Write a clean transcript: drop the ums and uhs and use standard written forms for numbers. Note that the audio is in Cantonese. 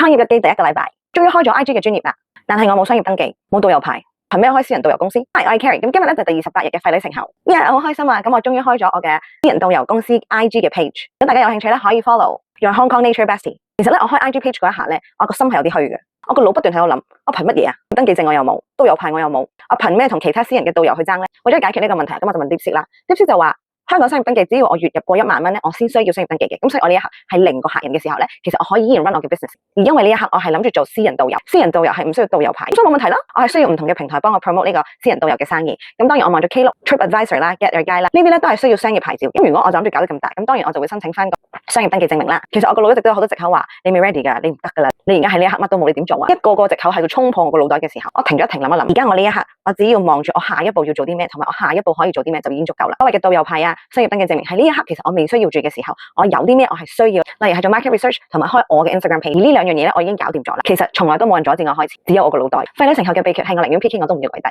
創業日記第一個禮拜，終於開咗 IG 嘅專頁啦，但係我冇商業登記，冇導遊牌，憑咩開私人導遊公司？我係 Carrie，咁今日咧就第28日嘅廢女成後，我好開心啊！咁我終於開咗我嘅私人導遊公司 IG 嘅 page，咁大家有興趣咧可以 follow Your Hong Kong Nature Bestie。其實咧我開 IG page 嗰一下咧，我個心係有啲虛嘅，我個腦不斷喺度諗，我憑乜嘢啊？登記證我又冇，導遊牌我又冇，我憑咩同其他私人嘅導遊去爭咧？為咗解決呢個問題，咁我就問 Dipsy 啦，Dipsy 就話。香港商業登記，只要我月入過1萬蚊咧，我先需要商業登記嘅。咁所以我呢一刻係0個客人嘅時候咧，其實我可以依然 run 我嘅 business。而因為呢一刻我係諗住做私人導遊，私人導遊係唔需要導遊牌，所以冇問題啦。我係需要唔同嘅平台幫我 promote 呢個私人導遊嘅生意。咁當然我望咗 Klook、TripAdvisor 啦、Get Your Guide 啦，呢啲咧都係需要商業牌照。咁如果我就諗住搞得咁大，咁當然我就會申請翻個商業登記證明啦。其實我個腦一直都有好多藉口話你未 ready 㗎，你唔得㗎啦，你而家喺呢一刻乜都冇，你點做啊？一個個藉口喺度衝破我個腦袋嘅時候，我停咗一停諗一諗。而家我呢一刻，我只要望住我下一步要做啲咩，同埋我下一步可以做啲咩就已經足夠啦。所謂嘅導遊牌啊、商業登記證明喺呢一刻，其實我未需要住嘅時候，我有啲咩我係需要，例如係做 market research 同埋開我嘅 Instagram page。而呢兩樣嘢咧，我已經搞掂咗啦。其實從來都冇人阻止我開始，只有我個腦袋。廢女成後嘅秘訣係我寧願 PK 我都唔要跪低。